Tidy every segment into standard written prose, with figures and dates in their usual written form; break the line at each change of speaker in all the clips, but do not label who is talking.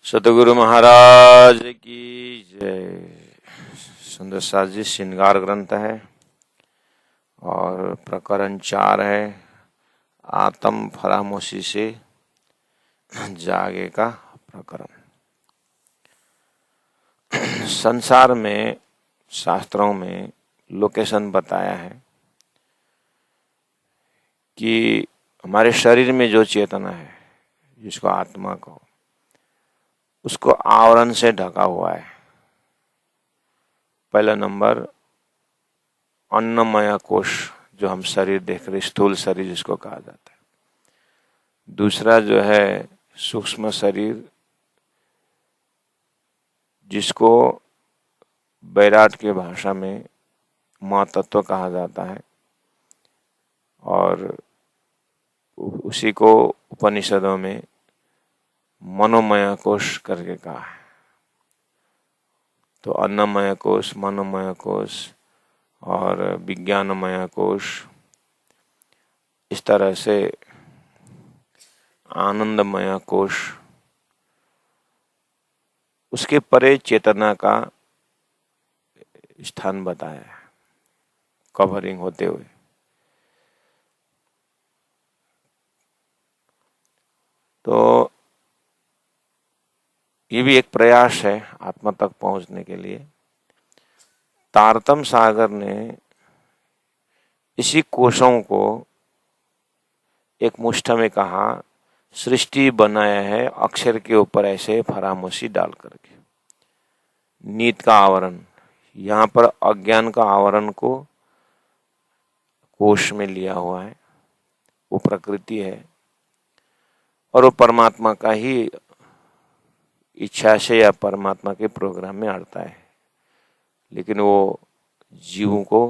सतगुरु महाराज की जय। सुंदर साज जी श्रृंगार ग्रंथ है और प्रकरण 4 है। आत्म फरामोशी से जागे का प्रकरण। संसार में शास्त्रों में लोकेशन बताया है कि हमारे शरीर में जो चेतना है, जिसको आत्मा को, उसको आवरण से ढका हुआ है। पहला नंबर अन्नमय कोश, जो हम शरीर देख रहे, स्थूल शरीर जिसको कहा जाता है। दूसरा जो है सूक्ष्म शरीर, जिसको बैराट की भाषा में महातत्व कहा जाता है और उसी को उपनिषदों में मनोमय कोश करके कहा है। तो अन्नमय कोश, मनोमय कोश और विज्ञानमय कोश, इस तरह से आनंदमय कोश, उसके परे चेतना का स्थान बताया है कवरिंग होते हुए। तो ये भी एक प्रयास है आत्मा तक पहुंचने के लिए। तारतम सागर ने इसी कोशों को एक मुष्ठ में कहा, सृष्टि बनाया है अक्षर के ऊपर ऐसे फरामोशी डाल करके। नीत का आवरण, यहाँ पर अज्ञान का आवरण को कोश में लिया हुआ है। वो प्रकृति है और वो परमात्मा का ही इच्छा से या परमात्मा के प्रोग्राम में अड़ता है, लेकिन वो जीवों को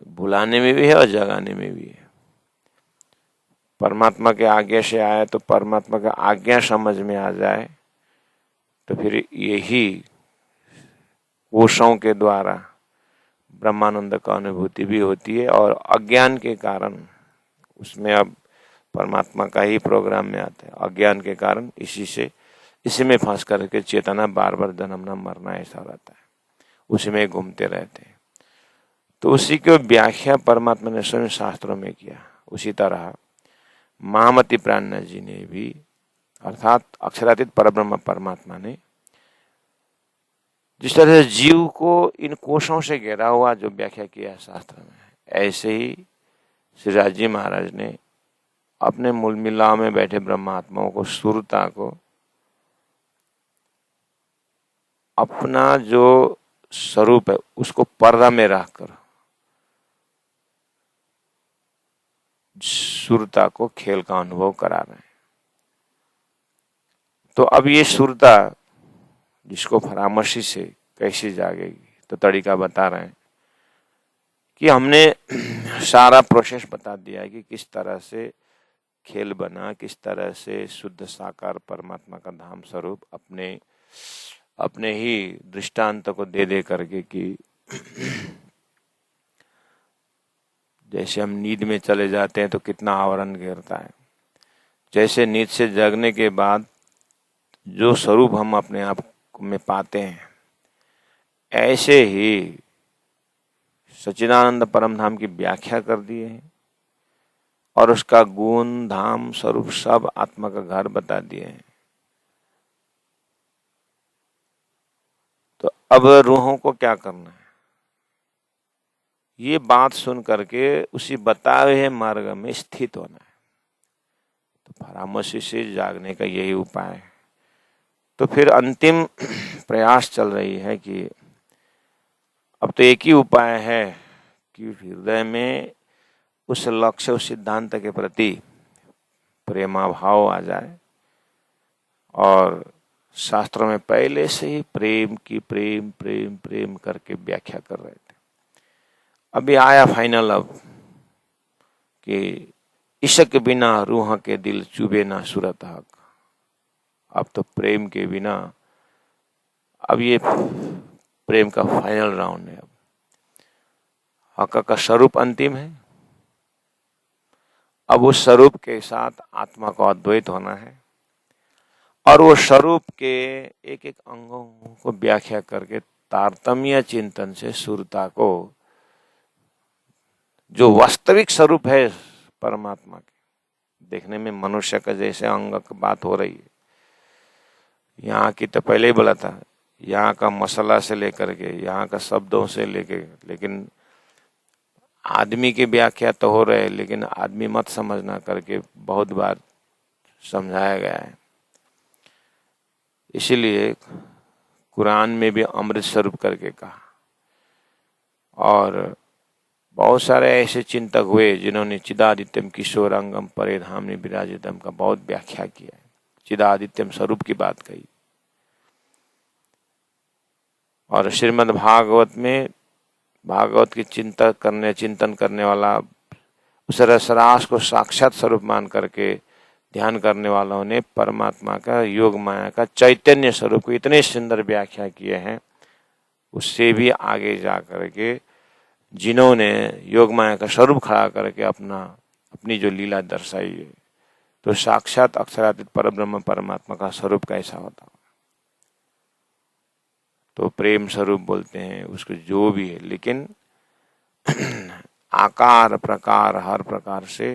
भुलाने में भी है और जगाने में भी है। परमात्मा के आज्ञा से आए तो परमात्मा का आज्ञा समझ में आ जाए तो फिर यही कोशों के द्वारा ब्रह्मानंद का अनुभूति भी होती है। और अज्ञान के कारण उसमें अब परमात्मा का ही प्रोग्राम में आता है। अज्ञान के कारण इसी में फंस करके चेतना बार बार जन्मना मरना ऐसा रहता है, उसी में घूमते रहते हैं। तो उसी की व्याख्या परमात्मा ने स्वयं शास्त्रों में किया। उसी तरह महामति प्राज्ञ जी ने भी, अर्थात अक्षरातीत परब्रह्म परमात्मा ने, जिस तरह से जीव को इन कोशों से घेरा हुआ जो व्याख्या किया शास्त्र में, ऐसे ही श्री राजी महाराज ने अपने मूल मिलाव में बैठे ब्रह्मात्माओं को, सुरता को, अपना जो स्वरूप है उसको पर्दा में रखकर सुरता को खेल का अनुभव करा रहे हैं। तो अब ये सुरता जिसको फरामशी से कैसे जागेगी, तो तरीका बता रहे हैं कि हमने सारा प्रोसेस बता दिया है कि किस तरह से खेल बना, किस तरह से शुद्ध साकार परमात्मा का धाम स्वरूप अपने ही दृष्टांत को दे दे करके कि जैसे हम नींद में चले जाते हैं तो कितना आवरण घेरता है, जैसे नींद से जगने के बाद जो स्वरूप हम अपने आप में पाते हैं, ऐसे ही सच्चिदानंद परम धाम की व्याख्या कर दिए हैं और उसका गुण, धाम, स्वरूप सब आत्मा का घर बता दिए हैं। तो अब रूहों को क्या करना है, ये बात सुन करके उसी बताए हुए मार्ग में स्थित होना है। तो फरामोशी से जागने का यही उपाय है। तो फिर अंतिम प्रयास चल रही है कि अब तो एक ही उपाय है कि हृदय में उस लक्ष्य, उस सिद्धांत के प्रति प्रेमाभाव आ जाए। और शास्त्रों में पहले से ही प्रेम की प्रेम प्रेम प्रेम करके व्याख्या कर रहे थे। अभी आया फाइनल अब कि इश्क बिना रूह के दिल चुभे ना सूरत हक। अब तो प्रेम के बिना, अब ये प्रेम का फाइनल राउंड है। अब हक का स्वरूप अंतिम है। अब उस स्वरूप के साथ आत्मा को अद्वैत होना है और वो स्वरूप के एक एक अंगों को व्याख्या करके तारतम्य चिंतन से सुरता को, जो वास्तविक स्वरूप है परमात्मा के, देखने में मनुष्य का जैसे अंग की बात हो रही है, यहाँ की तो पहले ही बोला था, यहाँ का मसाला से लेकर के यहाँ का शब्दों से लेके, लेकिन आदमी की व्याख्या तो हो रहे, लेकिन आदमी मत समझना करके बहुत बार समझाया गया है। इसीलिए कुरान में भी अमृत स्वरूप करके कहा, और बहुत सारे ऐसे चिंतक हुए जिन्होंने चिदादित्यम किशोरांगम परे धामनि विराजितम का बहुत व्याख्या किया है, चिदादित्यम स्वरूप की बात कही। और श्रीमद् भागवत में भागवत की चिंतन करने वाला, उस रसरास को साक्षात स्वरूप मान करके ध्यान करने वालों ने परमात्मा का, योग माया का चैतन्य स्वरूप को इतने सुंदर व्याख्या किए हैं। उससे भी आगे जा करके जिन्होंने योग माया का स्वरूप खड़ा करके अपनी जो लीला दर्शाई है, तो साक्षात अक्षरातीत परब्रह्म परमात्मा का स्वरूप कैसा होता, तो प्रेम स्वरूप बोलते हैं उसको, जो भी है, लेकिन आकार प्रकार हर प्रकार से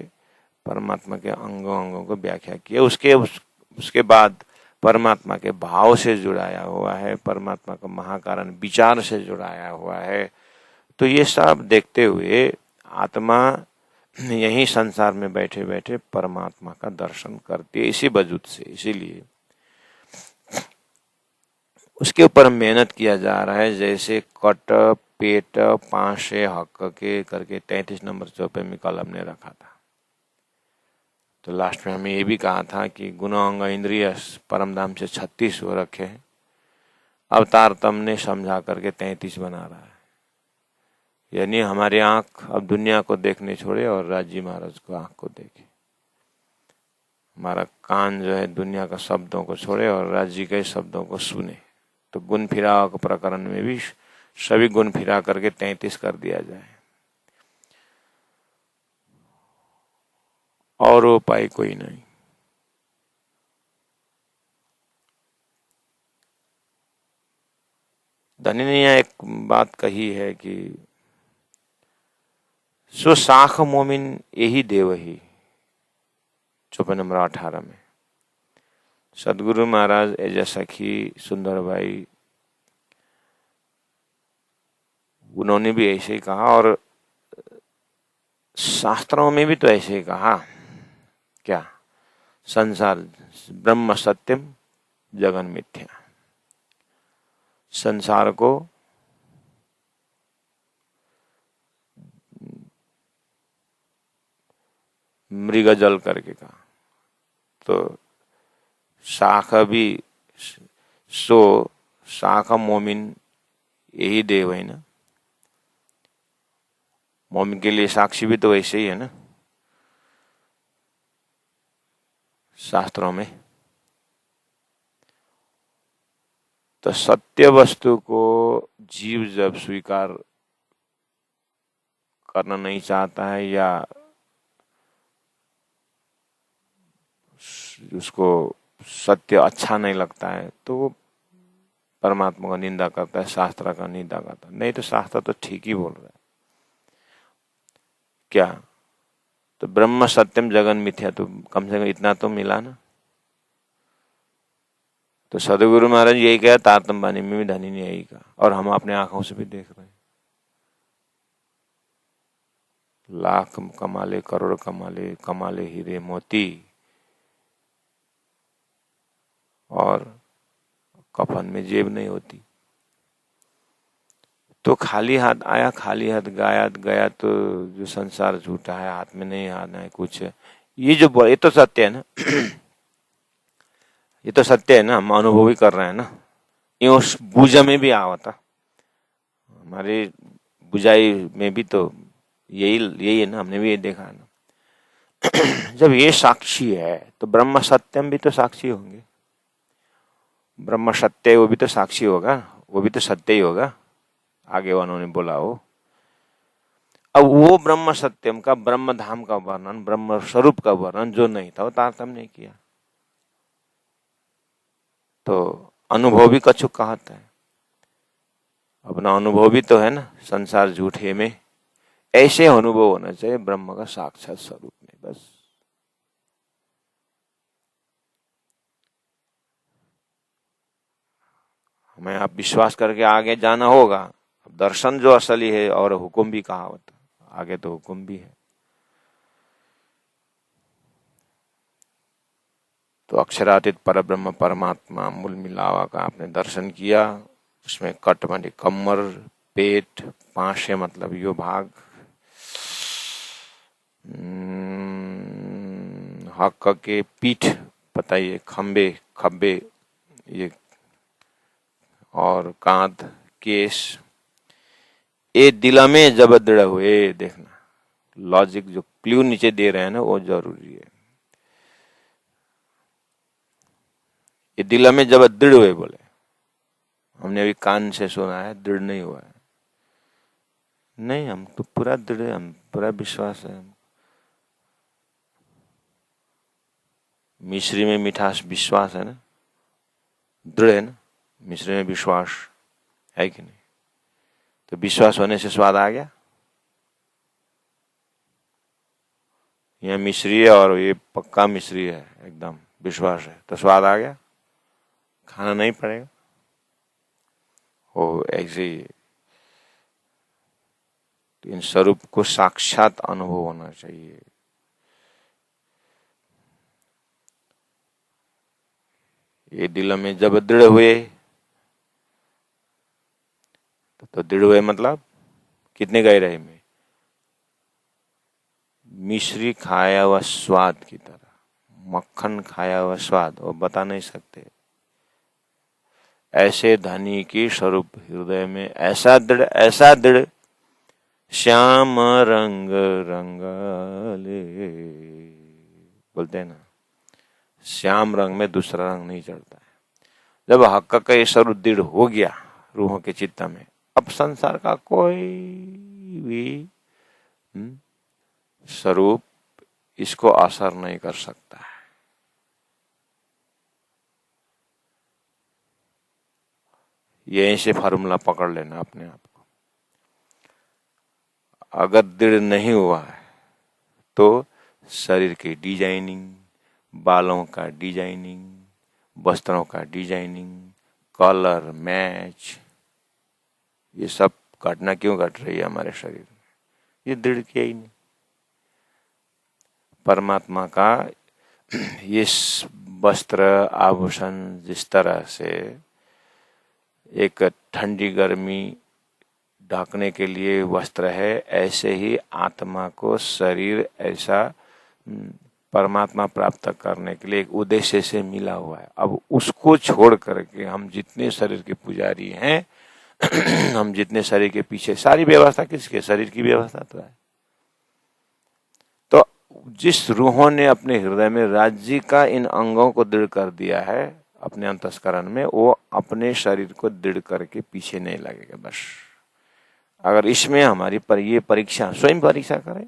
परमात्मा के अंगों को व्याख्या किया। उसके बाद परमात्मा के भाव से जुड़ाया हुआ है, परमात्मा का महाकारण विचार से जुड़ाया हुआ है। तो ये सब देखते हुए आत्मा यही संसार में बैठे बैठे परमात्मा का दर्शन करती है, इसी वजूद से। इसीलिए उसके ऊपर मेहनत किया जा रहा है। जैसे कट पेट पांशे हक के करके 33 नंबर चौपे में कल हमने रखा था। तो लास्ट में हमें ये भी कहा था कि गुण अंग इंद्रिय परमधाम से 36 हो रखे हैं, अवतार तम ने समझा करके 33 बना रहा है। यानी हमारी आंख अब दुनिया को देखने छोड़े और राजी महाराज को आंख को देखे। हमारा कान जो है दुनिया का शब्दों को छोड़े और राजी के शब्दों को सुने। तो गुण फिरा प्रकरण में भी सभी गुण फिरा करके 33 कर दिया जाए, और उपाय कोई नहीं। धनी ने यहाँ एक बात कही है कि सो साख मोमिन यही देव ही, चौपन नंबर 18 में सदगुरु महाराज एज सखी सुंदर भाई, उन्होंने भी ऐसे ही कहा, और शास्त्रों में भी तो ऐसे ही कहा। क्या? संसार ब्रह्म सत्यम जगन मिथ्या। संसार को मृग जल करके कहा। तो शाख भी सो शाख मोमिन यही देव है ना। मोमिन के लिए साक्षी भी तो वैसे ही है ना शास्त्रों में। तो सत्य वस्तु को जीव जब स्वीकार करना नहीं चाहता है या उसको सत्य अच्छा नहीं लगता है, तो वो परमात्मा का निंदा करता है, शास्त्र का निंदा करता है। नहीं तो शास्त्र तो ठीक ही बोल रहा है। क्या? तो ब्रह्म सत्यम जगन मिथ्या, तो कम से कम इतना तो मिला ना। तो सदगुरु महाराज यही कहा, तारतम बानी में भी धनी ने यही कहा, और हम अपने आंखों से भी देख रहे हैं। लाख कमाले करोड़ कमाले, कमाले हीरे मोती, और कफन में जेब नहीं होती। तो खाली हाथ आया, खाली हाथ गया। तो जो संसार झूठा है, हाथ में नहीं आना है कुछ, ये जो ये तो सत्य है ना। ये तो सत्य है ना, हम अनुभव ही कर रहे हैं ना। ये उस बुझ में भी आवता, हमारे बुझाई में भी तो यही है ना, हमने भी ये देखा है ना। जब ये साक्षी है तो ब्रह्म सत्यम भी तो साक्षी होंगे। ब्रह्म सत्य वो भी तो साक्षी होगा, वो भी तो सत्य ही होगा, आगे उन्होंने बोला हो। अब वो ब्रह्म सत्यम का, ब्रह्म धाम का वर्णन, ब्रह्म स्वरूप का वर्णन जो नहीं था, वो तारतम्य नहीं किया। तो अनुभव भी कछुक कहता है, अपना अनुभव भी तो है ना, संसार झूठे में। ऐसे अनुभव होना चाहिए ब्रह्म का साक्षात स्वरूप में, बस। हमें आप विश्वास करके आगे जाना होगा। दर्शन जो असली है और हुक्म भी कहावत, आगे तो हुक्म भी है। तो अक्षरातीत परब्रह्म परमात्मा मूल मिलावा का आपने दर्शन किया। उसमें कट माने कमर, पेट, पांचे मतलब यो भाग, हक के पीठ पता ही है, खंबे खब्बे ये, और कांध, केश, ये दिला में जब दृढ़ हुए। देखना लॉजिक जो क्ल्यू नीचे दे रहे हैं ना, वो जरूरी है। ये दिला में जब दृढ़ हुए बोले, हमने अभी कान से सुना है, दृढ़ नहीं हुआ है। नहीं, हम तो पूरा दृढ़ है, हम पूरा विश्वास है। मिश्री में मिठास विश्वास है ना, दृढ़ है ना, मिश्री में विश्वास है कि नहीं? तो विश्वास होने से स्वाद आ गया। यह मिश्री है और ये पक्का मिश्री है, एकदम विश्वास है, तो स्वाद आ गया, खाना नहीं पड़ेगा। वो ऐसे ही इन स्वरूप को साक्षात अनुभव होना चाहिए। ये दिल में जब दृढ़ हुए, तो दृढ़ हुए मतलब कितने गहराई में? मिश्री खाया हुआ स्वाद की तरह, मक्खन खाया हुआ स्वाद, वो बता नहीं सकते। ऐसे धनी की स्वरूप हृदय में ऐसा दृढ़, श्याम रंग रंगाले बोलते हैं ना, श्याम रंग में दूसरा रंग नहीं चढ़ता है। जब हक का ये स्वरूप दृढ़ हो गया रूहों के चित्त में, अब संसार का कोई भी स्वरूप इसको असर नहीं कर सकता है। यहीं से फार्मूला पकड़ लेना अपने आप को। अगर दृढ़ नहीं हुआ है तो शरीर की डिजाइनिंग, बालों का डिजाइनिंग, वस्त्रों का डिजाइनिंग, कलर मैच, ये सब घटना क्यों घट रही है हमारे शरीर में? ये दृढ़ किया ही नहीं। परमात्मा का ये वस्त्र आभूषण जिस तरह से एक ठंडी गर्मी ढकने के लिए वस्त्र है, ऐसे ही आत्मा को शरीर ऐसा परमात्मा प्राप्त करने के लिए एक उद्देश्य से मिला हुआ है। अब उसको छोड़ करके हम जितने शरीर के पुजारी हैं हम जितने शरीर के पीछे, सारी व्यवस्था किसके? शरीर की व्यवस्था तो है। तो जिस रूहों ने अपने हृदय में राज्य का इन अंगों को दृढ़ कर दिया है अपने अंतस्करण में, वो अपने शरीर को दृढ़ करके पीछे नहीं लगेगा। बस अगर इसमें हमारी ये परीक्षा, स्वयं परीक्षा करें,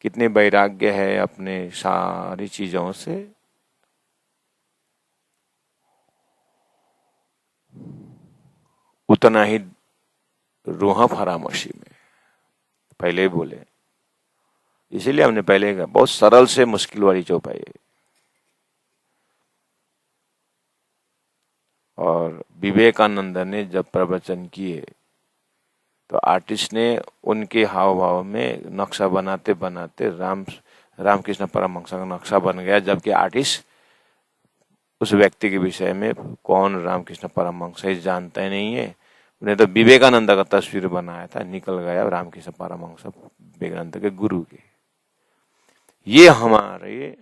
कितने वैराग्य है अपने सारी चीजों से, उतना ही रूह फरामोशी में। पहले ही बोले, इसीलिए हमने पहले कहा बहुत सरल से मुश्किल वाली चौपाई है। और विवेकानंद ने जब प्रवचन किए तो आर्टिस्ट ने उनके हाव भाव में नक्शा बनाते बनाते रामकृष्ण परमहंस का नक्शा बन गया, जबकि आर्टिस्ट उस व्यक्ति के विषय में कौन रामकृष्ण परमहंस है जानता ही नहीं है। उन्हें तो विवेकानंद का तस्वीर बनाया था, निकल गया रामकृष्ण परमहंस विवेकानंद के गुरु के। ये हमारे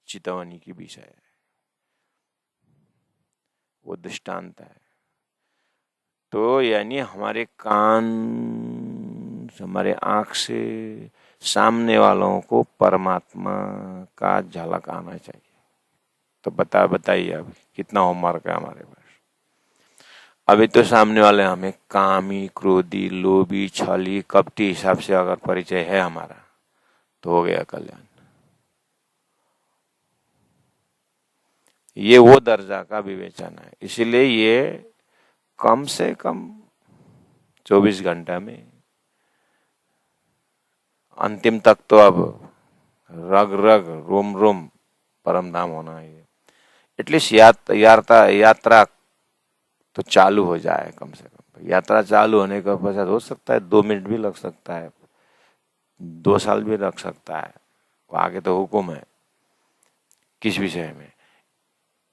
चितवनी की विषय है, वो दृष्टांत है। तो यानी हमारे कान, हमारे आंख से सामने वालों को परमात्मा का झलक आना चाहिए। तो बताइए अब कितना होमवर्क है हमारे पास। अभी तो सामने वाले हमें कामी, क्रोधी, लोभी, छली, कपटी हिसाब से अगर परिचय है हमारा, तो हो गया कल्याण। ये वो दर्जा का विवेचन है। इसीलिए ये कम से कम 24 घंटा में, अंतिम तक तो अब रग रग रोम रोम परम धाम होना है। एटलीस्ट यात्रा तो चालू हो जाए कम से कम। यात्रा चालू होने का पश्चात हो सकता है 2 मिनट भी लग सकता है, 2 साल भी लग सकता है, आगे तो हुक्म है किस विषय में।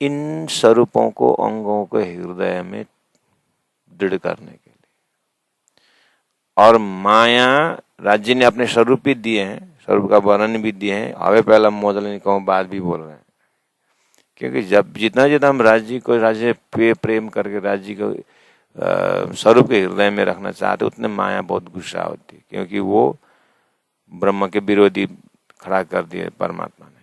इन स्वरूपों को, अंगों को हृदय में दृढ़ करने के लिए। और माया, राज्य ने अपने स्वरूप भी दिए हैं, स्वरूप का वर्णन भी दिए हैं। हवे पहला मोदल कहूँ बात भी बोल रहे हैं, क्योंकि जब जितना हम राज्य पे प्रेम करके राज्य को स्वरूप के हृदय में रखना चाहते, उतने माया बहुत गुस्सा होती है, क्योंकि वो ब्रह्म के विरोधी खड़ा कर दिए परमात्मा ने।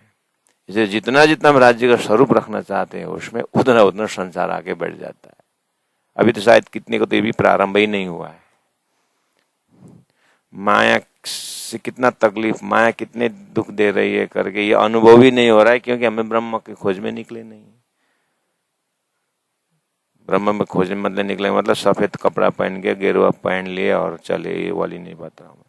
इसलिए जितना हम राज्य का स्वरूप रखना चाहते हैं, उसमें उतना उतना संसार आगे बढ़ जाता है। अभी तो शायद कितने को तो ये भी प्रारंभ ही नहीं हुआ है। माया से कितना तकलीफ, माया कितने दुख दे रही है करके ये अनुभव ही नहीं हो रहा है, क्योंकि हमें ब्रह्म की खोज में निकले नहीं। ब्रह्म में खोज में मतलब निकले मतलब सफेद कपड़ा पहन के गेरुआ पहन लिए और चले, ये वाली नहीं बात रहा हूं।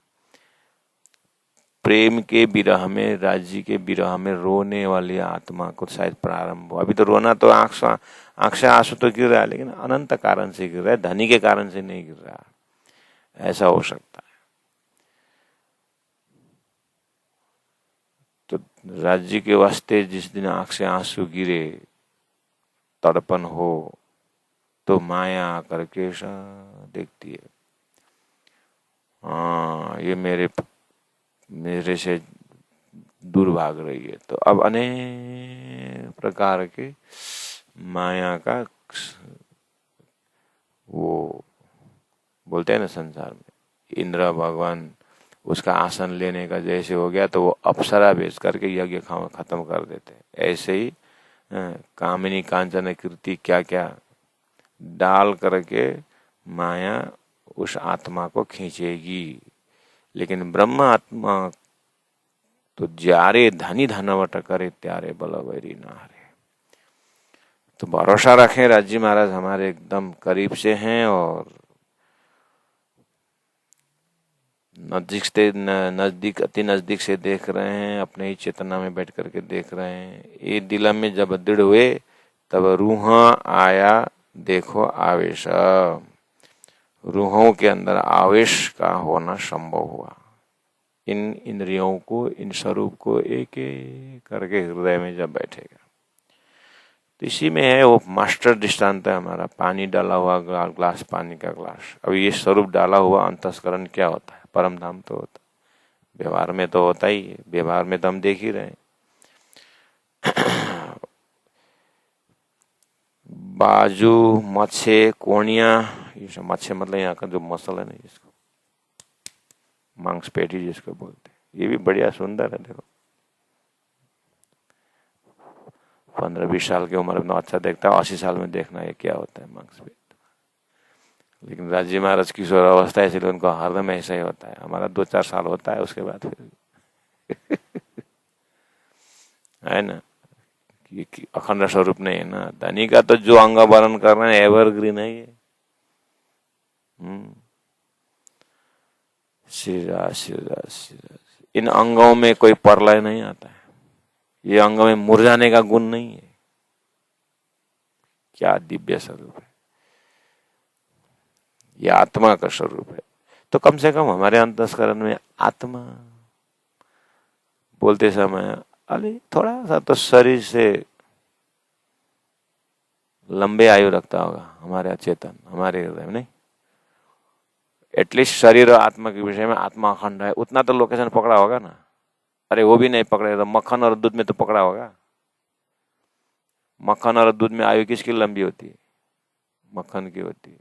प्रेम के विरह में, राज्य के विरह में रोने वाली आत्मा को शायद प्रारंभ हो। अभी तो रोना तो आंख से आंसू तो गिर रहा है, लेकिन अनंत कारण से गिर रहा है, धनी के कारण से नहीं गिर रहा। ऐसा हो सकता है। तो राज्य के वास्ते जिस दिन आंख से आंसू गिरे, तड़पन हो, तो माया करके देखती है, हाँ ये मेरे से दूर भाग रही है। तो अब अनेक प्रकार के माया का वो बोलते हैं ना, संसार में इंद्र भगवान उसका आसन लेने का जैसे हो गया, तो वो अप्सरा भेज करके यज्ञ खत्म कर देते। ऐसे ही कामिनी कांचन कीर्ति क्या क्या डाल करके माया उस आत्मा को खींचेगी। लेकिन ब्रह्म आत्मा तो जारे धनी धनवट करे त्यारे बल वैरी नारे। तो भरोसा रखें, राज्य महाराज हमारे एकदम करीब से हैं और अति नजदीक से देख रहे हैं, अपने ही चेतना में बैठ करके देख रहे हैं। ये दिल में जब दृढ़ हुए, तब रूह आया देखो आवेश। रूहों के अंदर आवेश का होना संभव हुआ। इन इंद्रियों को, इन स्वरूप को एक एक करके हृदय में जब बैठेगा, तो इसी में है वो मास्टर दृष्टांत है हमारा, पानी डाला हुआ ग्लास, पानी का ग्लास। अब ये स्वरूप डाला हुआ अंतस्करण क्या होता है? परम धाम तो होता है। व्यवहार में तो होता ही है, व्यवहार में तो हम देख ही रहे हैं। बाजू, मच्छे, कोणिया, ये सब मच्छे मतलब यहाँ का जो मसल है ना, जिसको मांसपेटी जिसको बोलते हैं, ये भी बढ़िया सुंदर है। देखो 15-20 साल की उम्र में अच्छा देखता है, 80 साल में देखना ये क्या होता है मांसपेट। लेकिन राज्य महाराज किशोर अवस्था है, इसलिए उनको हरदम ऐसा ही होता है। हमारा 2-4 साल होता है, उसके बाद फिर है ना कि अखंड स्वरूप नहीं है ना। धनी का तो जो अंग वरण कर रहे हैं एवरग्रीन है ये। इन अंगों में कोई प्रलय नहीं आता है, ये अंग में मुरझाने का गुण नहीं है। क्या दिव्य स्वरूप है, ये आत्मा का स्वरूप है। तो कम से कम हमारे अंतस्करण में आत्मा बोलते समय अरे थोड़ा सा तो शरीर से लंबे आयु रखता होगा हमारे अचेतन, हमारे हृदय में नहीं। एटलीस्ट शरीर और आत्मा के विषय में आत्मा अखंड है, उतना तो लोकेशन पकड़ा होगा ना। अरे वो भी नहीं पकड़े तो मक्खन और दूध में तो पकड़ा होगा। मक्खन और दूध में आयु किसकी लंबी होती है? मक्खन की होती है,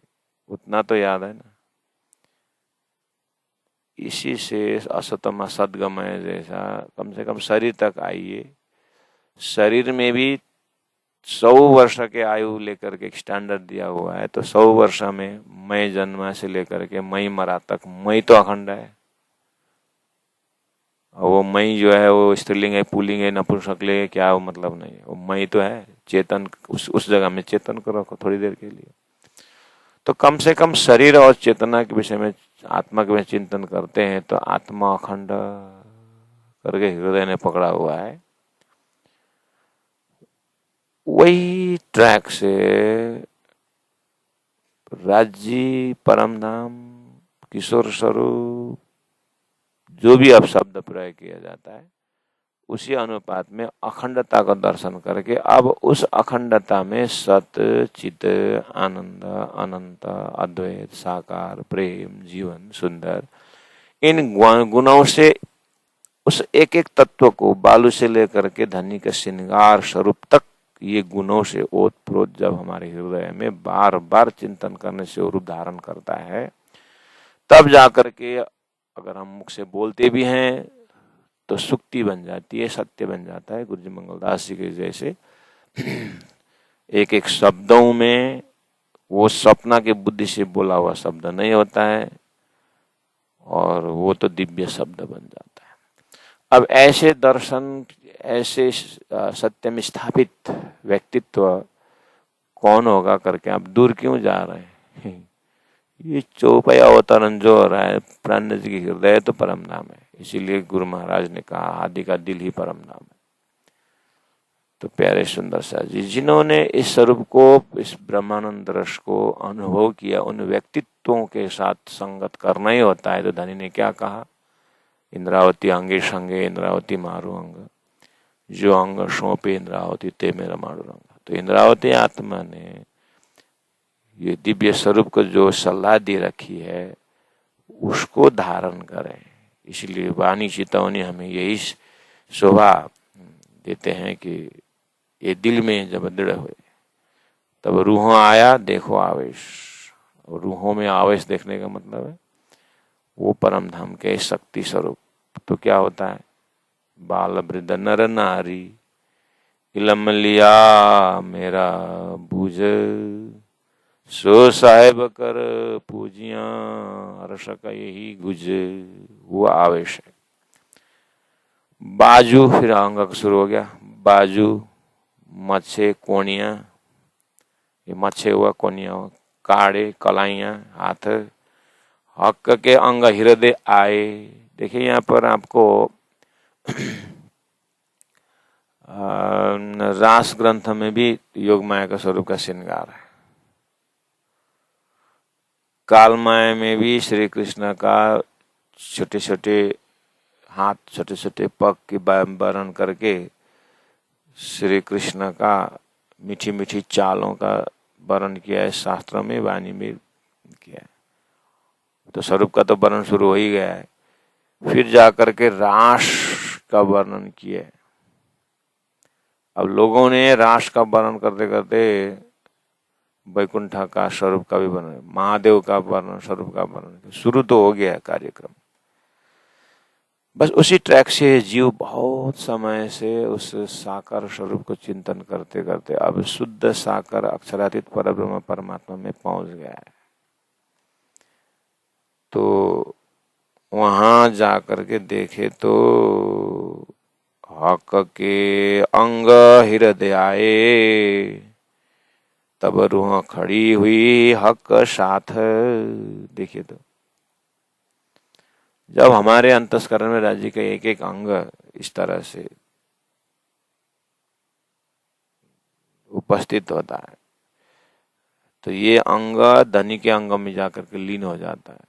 उतना तो याद है ना। इसी से असतम सदगमय जैसा कम से कम शरीर तक आइए। शरीर में भी 100 वर्ष के आयु लेकर के एक स्टैंडर्ड दिया हुआ है, तो 100 वर्ष में मैं जन्मा से लेकर के मैं मरा तक मैं तो अखंड है। और वो मई जो है वो स्त्रीलिंग है, पुल्लिंग है, नपुंसकलिंग है, क्या वो मतलब नहीं है। वो मई तो है चेतन, उस जगह में चेतन को रखो थोड़ी देर के लिए। तो कम से कम शरीर और चेतना के विषय में, आत्मा के विषय चिंतन करते हैं तो आत्मा अखंड करके हृदय ने पकड़ा हुआ है। वही ट्रैक से राज्य, परम धाम, किशोर स्वरूप, जो भी अब शब्द प्रयोग किया जाता है, उसी अनुपात में अखंडता का दर्शन करके अब उस अखंडता में सत, चित, आनंद, अनंत, अद्वैत, साकार, प्रेम, जीवन, सुंदर, इन गुणों से उस एक एक तत्व को बालू से लेकर के धनी के श्रृंगार स्वरूप तक, ये गुणों से ओतप्रोत जब हमारे हृदय में बार बार चिंतन करने से रूप धारण करता है, तब जाकर के अगर हम मुख से बोलते भी हैं तो सुक्ति बन जाती है, सत्य बन जाता है। गुरु जी मंगलदास जी के जैसे एक एक शब्दों में वो सपना के बुद्धि से बोला हुआ शब्द नहीं होता है, और वो तो दिव्य शब्द बन जाता है। अब ऐसे दर्शन, ऐसे सत्य में स्थापित व्यक्तित्व कौन होगा करके आप दूर क्यों जा रहे हैं? ये चौपाया अवतरण जो हो रहा है, प्राण जी की हृदय तो परम धाम है। इसीलिए गुरु महाराज ने कहा आदि का दिल ही परम धाम है। तो प्यारे सुंदर सा जी, जिन्होंने इस स्वरूप को, इस ब्रह्मानंद रस को अनुभव किया, उन व्यक्तित्वों के साथ संगत करना ही होता है। तो धनी ने क्या कहा? इंद्रावती अंगे संगे इंद्रावती मारू अंग, जो अंग सौंपे इंद्रावती ते मेरा मारू रंग। तो इंद्रावती आत्मा ने ये दिव्य स्वरूप को जो सलाह दे रखी है उसको धारण करें। इसलिए वाणी चितौनी हमें यही शोभा देते हैं कि ये दिल में जब दृढ़ हुए तब रूहों आया देखो आवेश। और रूहों में आवेश देखने का मतलब है वो परम धाम के शक्ति स्वरूप। तो क्या होता है? बाल वृद्ध नर नारी इलम लिया मेरा भुज, सो साहेब कर पूजिया हर्ष का यही गुज। वो आवेश है। बाजू, फिर अंग शुरू हो गया। बाजू, मच्छे, कोनिया, ये मच्छे हुआ, कोनिया हुआ, काड़े, कलाइया, हाथ, हक के अंग हृदय आए। देखिए यहाँ पर आपको रास ग्रंथ में भी योग माया का स्वरूप का श्रृंगार है। काल माया में भी श्री कृष्ण का छोटे छोटे हाथ, छोटे छोटे पग की वर्णन करके श्री कृष्ण का मीठी मीठी चालों का वर्णन किया है शास्त्रों में, वाणी में किया है। तो स्वरूप का तो वर्णन शुरू हो ही गया है। फिर जाकर के रास का वर्णन किया है। अब लोगों ने रास का वर्णन करते करते वैकुंठ का स्वरूप का भी वर्णन, महादेव का वर्णन, स्वरूप का वर्णन शुरू तो हो गया कार्यक्रम। बस उसी ट्रैक से जीव बहुत समय से उस साकार स्वरूप को चिंतन करते करते अब शुद्ध साकार अक्षरातीत परब्रह्म परमात्मा में पहुंच गया है। तो वहां जाकर के देखे तो हक के अंग हृदय आए, तब रूह खड़ी हुई हक साथ। देखिए तो जब हमारे अंतस्करण में राज्य का एक एक अंग इस तरह से उपस्थित होता है तो ये अंग धनी के अंग में जाकर के लीन हो जाता है,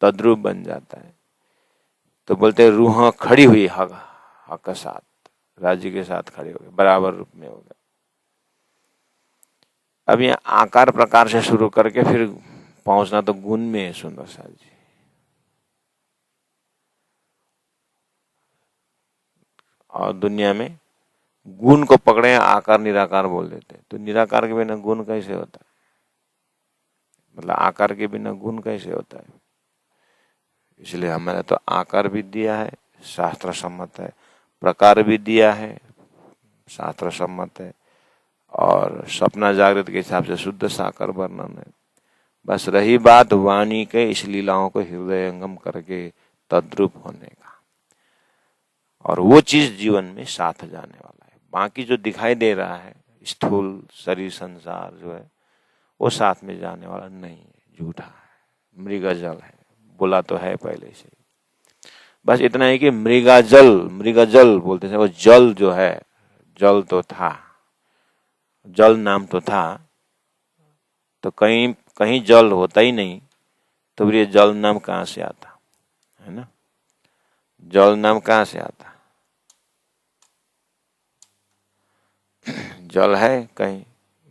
तद्रूप बन जाता है। तो बोलते हैं रूह खड़ी हुई हक के साथ, राज्य के साथ खड़े हो गए, बराबर रूप में हो गए। अब ये आकार प्रकार से शुरू करके फिर पहुंचना तो गुण में है सुंदर सा जी। और दुनिया में गुण को पकड़े आकार निराकार बोल देते हैं। तो निराकार के बिना गुण कैसे होता है? मतलब आकार के बिना गुण कैसे होता है? इसलिए हमारे तो आकार भी दिया है, शास्त्र सम्मत है, प्रकार भी दिया है, शास्त्र सम्मत है, और सपना जागृत के हिसाब से शुद्ध साकार वर्णन है। बस रही बात वाणी के इस लीलाओं को हृदयंगम करके तद्रूप होने का। और वो चीज जीवन में साथ जाने वाला है। बाकी जो दिखाई दे रहा है स्थूल शरीर संसार जो है वो साथ में जाने वाला नहीं है, झूठा है, मृगजल है, बोला तो है पहले से। बस इतना है कि मृगजल बोलते थे, वो जल जो है, जल तो था, जल नाम तो था, तो कहीं कहीं जल होता ही नहीं, तो ये जल नाम कहाँ से आता है ना? जल नाम कहाँ से आता? जल है कहीं,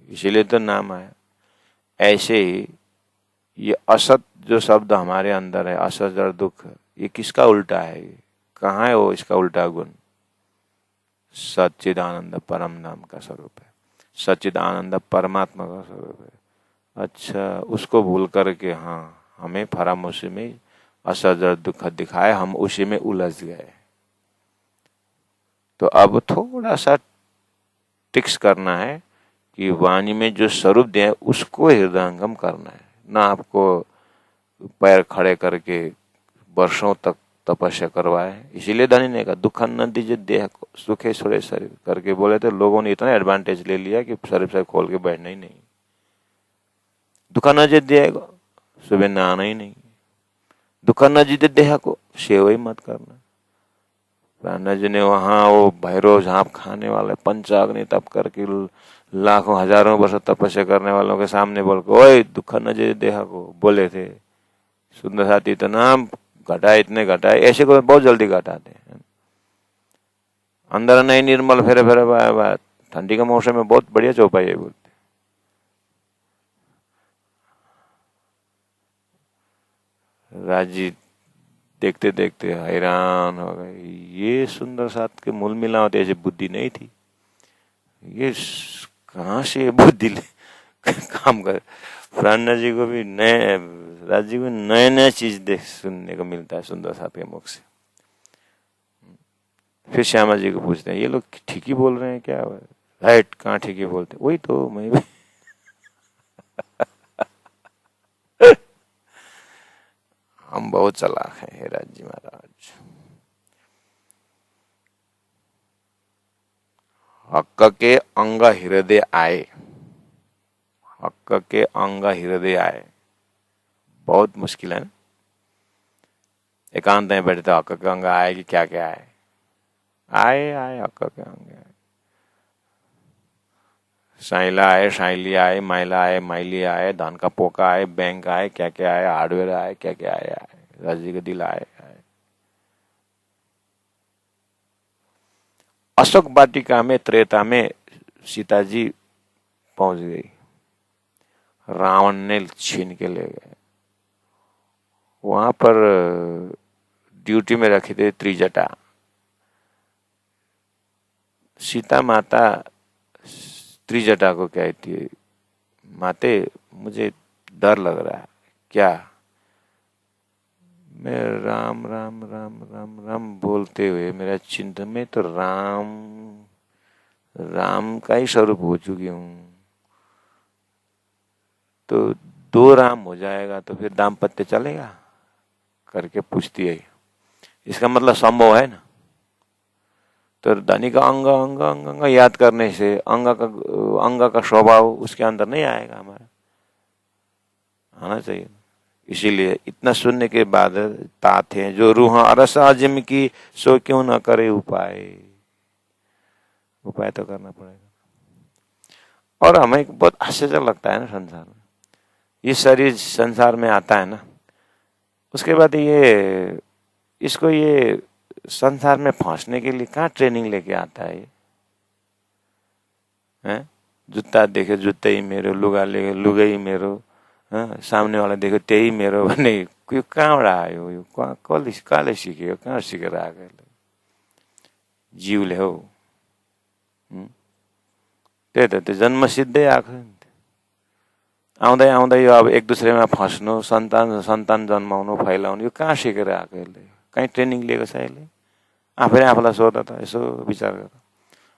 इसीलिए तो नाम आया। ऐसे ही ये असत जो शब्द हमारे अंदर है, असत जड़ दुख, ये किसका उल्टा है? कहाँ है वो इसका उल्टा गुण? सच्चिदानंद परम नाम का स्वरूप है, सच्चिदानंद परमात्मा का स्वरूप है। अच्छा, उसको भूल करके हाँ हमें फरामोशी में असत जड़ दुख दिखाए, हम उसी में उलझ गए। तो अब थोड़ा सा टिक्स करना है कि वाणी में जो स्वरूप दिया है उसको हृदयंगम करना है, ना आपको पैर खड़े करके वर्षों तक तपस्या करवाए। इसीलिए धनी ने कहा दुख न दीजिए देह को, सुखे छोड़े शरीर करके बोले थे। लोगों ने इतना एडवांटेज ले लिया कि शरीर से खोल के बैठना ही नहीं, दुख न दीजिए देह को, सुबह नहाना ही नहीं, दुख न दीजिए देह को, सेवा ही मत करना। जी ने वहां वो भैरव झांप खाने वाले पंचाग्नि तप करके लाखों हजारों वर्ष तपस्या करने वालों के सामने बोल के ओए दुख न दीजिए देह को बोले थे। सुंदर साथी इतना घटाए, इतने घटाए, ऐसे को बहुत जल्दी घटाते हैं। अंदर नहीं निर्मल फेरे फेरे ठंडी का मौसम में बहुत बढ़िया चौपाई है बोलते। राजी देखते देखते हैरान हो गए, ये सुंदर साथ के मूल मिलावट ऐसी बुद्धि नहीं थी, ये कहाँ से ये बुद्धि काम कर। प्राणनाथ जी को भी नए, राज जी को नए नए चीज देख सुनने को मिलता है सुंदर साथ के मुख से। फिर श्यामा जी को पूछते हैं ये लोग ठीक ही बोल रहे हैं क्या? राइट, कहाँ ठीक ही बोलते? वही तो मैं भी हम बहुत चालाक हैं हे राज जी महाराज। हक्क के अंग हृदय आए, हक्क के अंग हृदय आए, बहुत मुश्किल है ना? एकांत में बैठे तो हक्क के अंग आए कि क्या क्या आए? आए आए हक्क के अंग आए, साइला आए, साइली आए, माइला आए, माइली आए, धान का पोका आए, बैंक आए, क्या क्या आए, हार्डवेयर आए, क्या क्या आए, राजी का दिल आए। अशोक वाटिका में त्रेता में सीता जी पहुंच गई, रावण ने छीन के ले गए। वहां पर ड्यूटी में रखे थे त्रिजटा। सीता माता त्रिजटा को कहती है माते मुझे डर लग रहा है। क्या? मैं राम राम राम राम राम बोलते हुए मेरा चिंतन में तो राम राम का ही स्वरूप हो चुकी हूं, तो दो राम हो जाएगा तो फिर दाम्पत्य चलेगा करके पूछती है। इसका मतलब संभव है ना? तो धनी का अंग अंग अंग अंग याद करने से अंग का स्वभाव उसके अंदर नहीं आएगा, हमारा आना चाहिए। इसीलिए इतना सुनने के बाद तात है जो रूह अरस आजम की सो क्यों न करे उपाय, उपाय तो करना पड़ेगा। और हमें बहुत आश्चर्य लगता है ना संसार में, ये शरीर संसार में आता है ना, उसके बाद ये इसको ये संसार में फंसने के लिए कहाँ ट्रेनिंग लेके आता है ये? हैं? जूता देखे जूते ही मेरो, लुगा लेखे लुगा ही मेरो, सामने वाला देखो त्यही मेरो भने यो कहाँबाट आयो, यो कहाँले सिक्यो, कहाँ सिकेर आएको? जीवले हो। त्यही त, त्यो जन्मसिद्धै आएको नि। आउँदै आउँदै यो अब एक दुसरेमा फस्नु, सन्तान जन्माउनु, फैलाउनु, यो कहाँ सिकेर आएको? यसले कहीँ ट्रेनिङ लिएको छ यसले? आफैले आफूलाई सोध त, यसो विचार गर,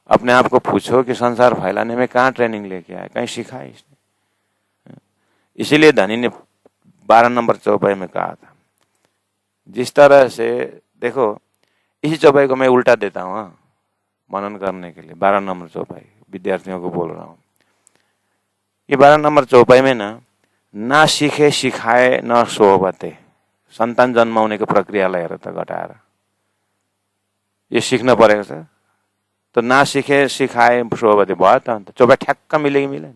अपने आप को पूछो कि संसार फैलाने में कहाँ ट्रेनिंग लेके आए, कहीं सिखा है इसने? इसीलिए धनी ने 12 नंबर चौपाई में कहा था, जिस तरह से देखो इसी चौपाई को मैं उल्टा देता हूँ मनन करने के लिए। 12 नंबर चौपाई विद्यार्थियों को बोल रहा हूँ। ये 12 नंबर चौपाई में ना सीखे सिखाए न सोहबते, सन्तान जन्माउनेको प्रक्रियालाई हेर त घटाएर यो सिक्न परेको छ। त ना सीखे सिखाए सोहबते भयो त अन्त चौपाई ठ्याक्क मिल्यो कि मिलेन?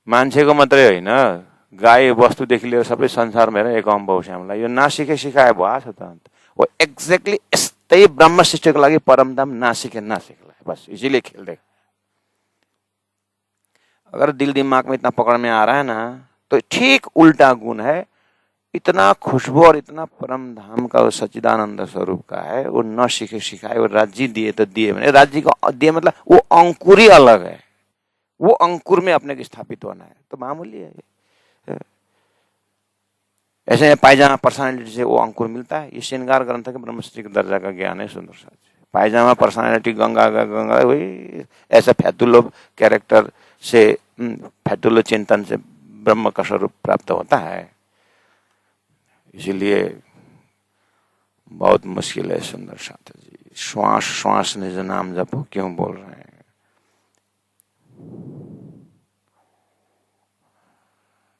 मान्छेको मात्रै होइन, गाई वस्तुदेखि लिएर सबै संसारमा हेर एक अम्बौ श्यामलाई यो नासिके सिकाए भयो छ त अन्त। वो एक्ज्याक्टली यस्तै ब्रह्म सृष्टिको लागि परमधाम नासिके नासिकलाई बस इसीलिए खेल देगा। अगर दिल दिमाग में इतना पकड़ में आ रहा है ना, तो ठीक उल्टा गुण है। इतना खुशबू और इतना परम धाम का वो सच्चिदानंद स्वरूप का है, वो न सीखे सिखाए, वो राज्य दिए तो दिए, मैंने राज्य को दिए मतलब वो अंकुर ही अलग है, वो अंकुर में अपने को स्थापित होना है, तो मामूली है। ऐसे पायजामा पर्सनालिटी से वो अंकुर मिलता है। ये श्रृंगार ग्रंथ के ब्रह्मश्री के दर्जा का ज्ञान है सुंदर साथ। पायजामा पर्सनालिटी गंगा गंगा वही ऐसा फैतुल्लो कैरेक्टर से फैतुल्लो चिंतन से ब्रह्म का स्वरूप प्राप्त होता है। इसीलिए बहुत मुश्किल है सुंदर साथ जी। श्वास श्वास निज नाम जपो क्यों बोल रहे हैं?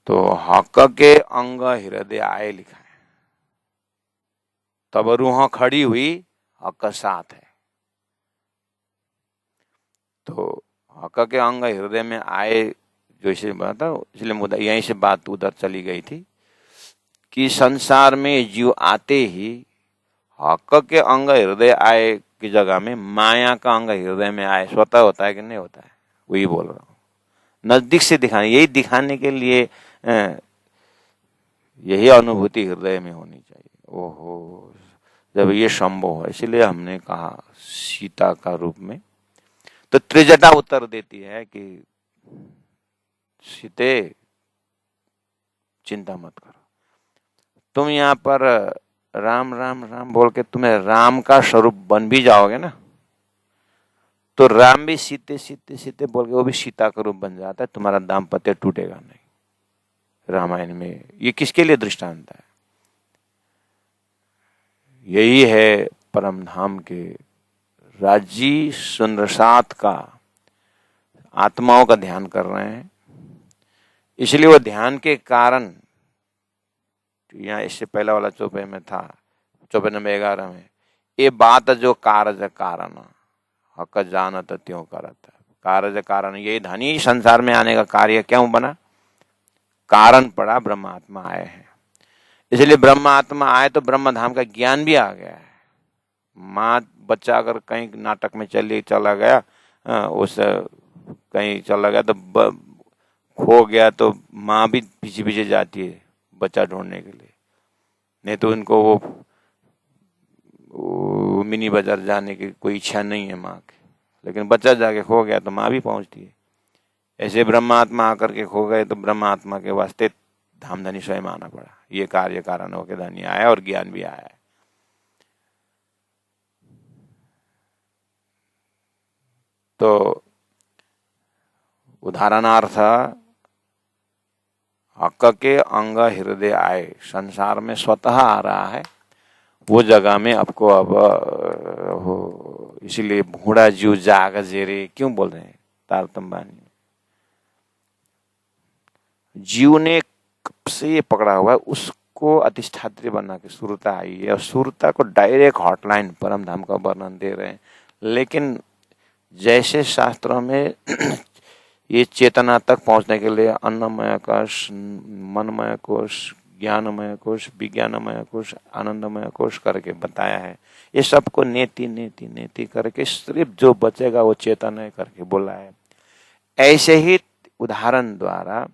तो हक के अंग हृदय आए लिखा है, तब रूह खड़ी हुई हक साथ है। तो हक के अंग हृदय में आए जो इसे बात, इसलिए मुद्दा यहीं से बात उधर चली गई थी कि संसार में जीव आते ही हक के अंग हृदय आए की जगह में माया का अंग हृदय में आए स्वतः होता है कि नहीं होता है? वही बोल रहा हूँ, नजदीक से दिखाने, यही दिखाने के लिए यही अनुभूति हृदय में होनी चाहिए। ओहो, जब ये संभव है, इसलिए हमने कहा सीता का रूप में। तो त्रिजटा उत्तर देती है कि सीते चिंता मत करो, तुम यहाँ पर राम राम राम बोल के तुम्हें राम का स्वरूप बन भी जाओगे ना, तो राम भी सीते सीते सीते बोल के वो भी सीता का रूप बन जाता है, तुम्हारा दाम्पत्य टूटेगा नहीं। रामायण में ये किसके लिए दृष्टांत है? यही है परम धाम के राजी सुंदरसात का आत्माओं का ध्यान कर रहे हैं। इसलिए वो ध्यान के कारण, यहाँ इससे पहला वाला चौपाई में था, चौपाई नंबर 11 में, ये बात जो कारज कारण हक जानत त्यों करत, कारज कारण यही धनी संसार में आने का कार्य क्यों बना? कारण पड़ा, ब्रह्मात्मा आए हैं। इसलिए ब्रह्मात्मा आए तो ब्रह्म धाम का ज्ञान भी आ गया है। माँ बच्चा अगर कहीं नाटक में चला गया, उस कहीं चला गया तो खो गया, तो माँ भी पीछे पीछे जाती है बच्चा ढूंढने के लिए, नहीं तो उनको वो मिनी बाजार जाने की कोई इच्छा नहीं है माँ की, लेकिन बच्चा जाके खो गया तो माँ भी पहुंचती है। ऐसे ब्रह्मात्मा आकर के खो गए तो ब्रह्मात्मा के वास्ते धामधनी स्वयं आना पड़ा। ये कार्य कारण होकर धनी आया और ज्ञान भी आया है। तो उदाहरणार्थ हक के अंग हृदय आए, संसार में स्वतः आ रहा है, वो जगह में आपको अब हो। इसीलिए भूड़ा जीव जाग जेरे क्यों बोल रहे हैं तारतम बानी में? जीव ने कब से ये पकड़ा हुआ है, उसको अधिष्ठात्री बना के सुरता आई है, और सुरता को डायरेक्ट हॉटलाइन परम धाम का वर्णन दे रहे हैं। लेकिन जैसे शास्त्रों में ये चेतना तक पहुंचने के लिए अन्नमय कोश, मनमय कोश, ज्ञानमय कोश, विज्ञानमय कोश, आनंदमय कोश करके बताया है, ये सबको नेति नेति नेति करके सिर्फ जो बचेगा वो चेतन करके बोला है। ऐसे ही उदाहरण द्वारा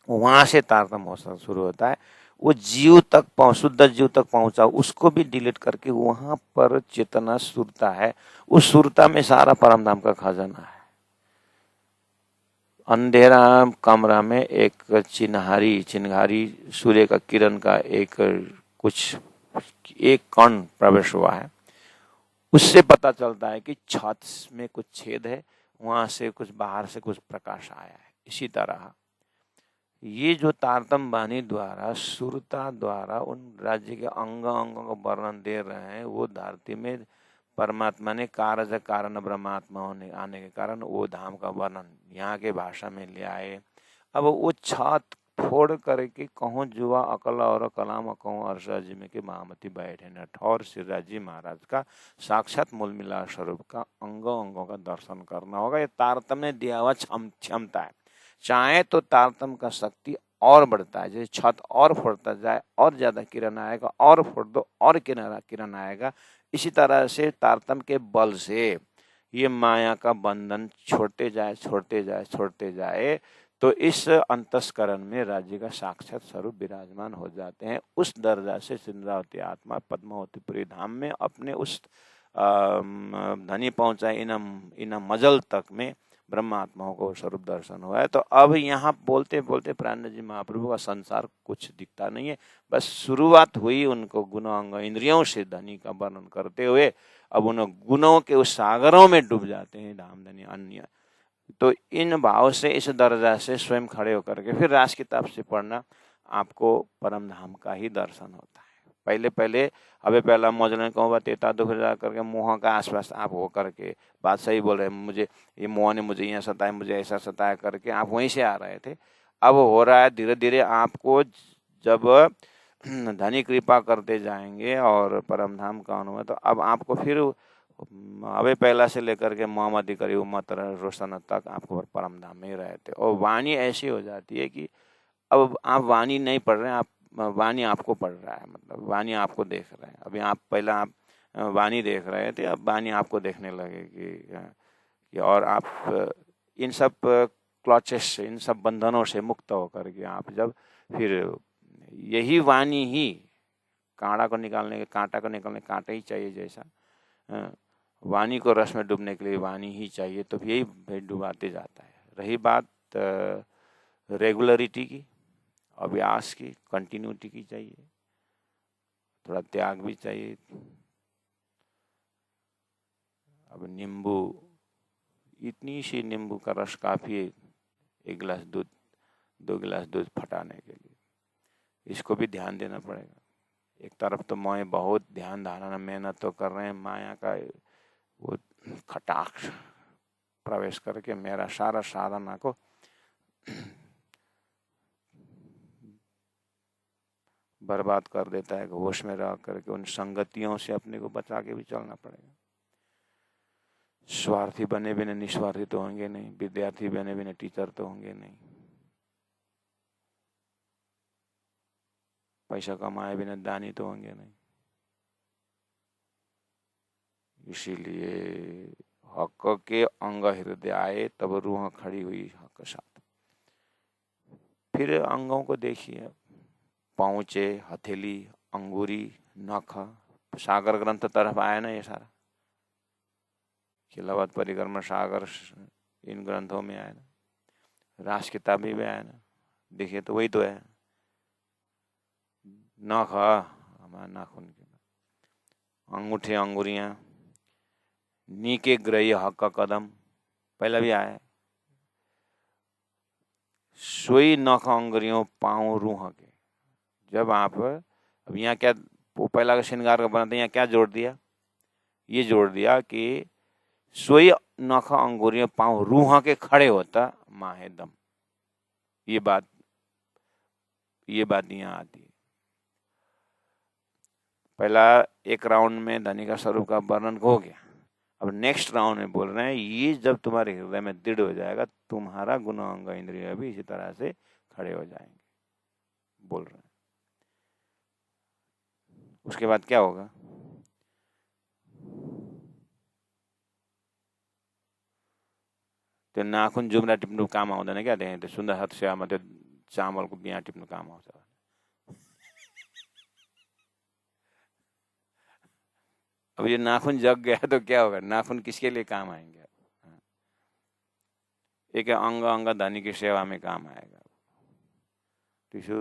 वहां से तारतम्य शुरू होता है। वो जीव तक शुद्ध जीव तक पहुंचा, उसको भी डिलीट करके वहां पर चेतना सुरता है, उस सुरता में सारा परमधाम का खजाना है। अंधेरा कमरा में एक चिन्हारी सूर्य का किरण का एक कण प्रवेश हुआ है, उससे पता चलता है कि छत में कुछ छेद है, वहां से कुछ बाहर से कुछ प्रकाश आया है। इसी तरह ये जो तारतम्य वाणी द्वारा सुरता द्वारा उन राज्य के अंग अंगों का वर्णन दे रहे हैं, वो धरती में परमात्मा ने कारज कारण ब्रह्मात्मा होने आने के कारण वो धाम का वर्णन यहाँ के भाषा में ले आए। अब वो छत फोड़ करके कहूँ जुआ अकला और कलाम कहूँ अर्षा जी में के महामती बैठे न ठौर सिराज जी महाराज का साक्षात मूल मिला स्वरूप का अंगों अंगों का दर्शन करना होगा। ये तारतम्य दिया हुआ क्षमता है। चाहे तो तारतम्य का शक्ति और बढ़ता है, जैसे छत और फोड़ता जाए और ज्यादा किरण आएगा, और फोड़ दो और किरण आएगा। इसी तरह से तारतम्य के बल से ये माया का बंधन छोड़ते जाए तो इस अंतस्करण में राज्य का साक्षात स्वरूप विराजमान हो जाते हैं। उस दर्जा से सिंद्रावती आत्मा पद्मावतीपुरी धाम में अपने उस धनी पहुंचाए इन मजल तक में ब्रह्मात्माओं को स्वरूप दर्शन हुआ है। तो अब यहाँ बोलते बोलते प्राण जी महाप्रभु का संसार कुछ दिखता नहीं है, बस शुरुआत हुई उनको गुण अंग इंद्रियों से धनी का वर्णन करते हुए। अब उन गुणों के उस सागरों में डूब जाते हैं धाम धनी अन्य। तो इन भाव से इस दर्जा से स्वयं खड़े होकर के फिर रास किताब से पढ़ना, आपको परम धाम का ही दर्शन होता है। पहले पहले अबे पहला मौजने कहूँगा तेता दुख जा करके मोह का आसपास आप हो करके बात सही बोल रहे हैं, मुझे ये मोह ने मुझे यहाँ सताया, मुझे ऐसा सताया करके आप वहीं से आ रहे थे। अब हो रहा है धीरे धीरे आपको जब धनी कृपा करते जाएंगे और परम धाम का अनुभव, तो अब आपको फिर अबे पहला से लेकर के मोहम्मदी करी उम्मत रोशन तक आपको परम धाम में ही रहते। और वाणी ऐसी हो जाती है कि अब आप वाणी नहीं पढ़ रहे हैं, आप वाणी आपको पढ़ रहा है, मतलब वाणी आपको देख रहे हैं। अभी आप पहला आप वाणी देख रहे थे, अब वाणी आपको देखने लगे कि और आप इन सब क्लचेस से, इन सब बंधनों से मुक्त होकर के आप जब फिर यही वाणी ही कांटा को निकालने कांटा ही चाहिए, जैसा वाणी को रस में डूबने के लिए वाणी ही चाहिए, तो यही डुबाते जाता है। रही बात रेगुलरिटी की, अभ्यास की, कंटिन्यूटी की चाहिए, थोड़ा त्याग भी चाहिए। अब नींबू, इतनी सी नींबू का रस काफी है 1 गिलास दूध 2 गिलास दूध फटाने के लिए, इसको भी ध्यान देना पड़ेगा। एक तरफ तो मैं बहुत ध्यान धारणा मेहनत तो कर रहे हैं, माया का वो खटाक्ष प्रवेश करके मेरा सारा साधना को बर्बाद कर देता है। होश में रह करके उन संगतियों से अपने को बचा के भी चलना पड़ेगा। स्वार्थी बने बिना निस्वार्थी तो होंगे नहीं, विद्यार्थी बने बिना टीचर तो होंगे नहीं, पैसा कमाए बिना दानी तो होंगे नहीं। इसीलिए हक के अंग हृदय आए तब रूह खड़ी हुई हक साथ। फिर अंगों को देखिए, पहुंचे, हथेली, अंगूरी, नख, सागर ग्रंथ तरफ आया ना ये सारा, खिलावत परिक्रमा सागर इन ग्रंथों में आया ना, रास किताबी में आया ना, देखिए तो वही तो है। नख हमारा नाखून के, अंगूठे अंगुरियां, नीके ग्रही हक का कदम पहला भी आया है। सोई नख अंगुरियों पांव रूह के। जब आप अब यहाँ क्या वो पहला का श्रृंगार का बनाते, यहाँ क्या जोड़ दिया, ये जोड़ दिया कि सोई नख अंगुरियों पांव रूह के खड़े होता माहे दम। ये बात यहाँ आती है। पहला एक राउंड में धनी का स्वरूप का वर्णन हो गया। अब नेक्स्ट राउंड में बोल रहे हैं ये जब तुम्हारे हृदय में दृढ़ हो जाएगा, तुम्हारा गुण अंग इंद्रिय भी इसी तरह से खड़े हो जाएंगे, बोल रहे हैं। उसके बाद क्या होगा, त्यो नाखुन जुम्रा टिप्नु काम आउँदैन क्या, त्यहाँ त्यो सुन्दर हात सेवामा त्यो चामलको बिहा टिप्नु काम आउँछ। अब ये नाखून जग गया तो क्या होगा, नाखून किसके लिए काम आएंगे? एक अंग अंग धनी की सेवा में काम आएगा। त्यसो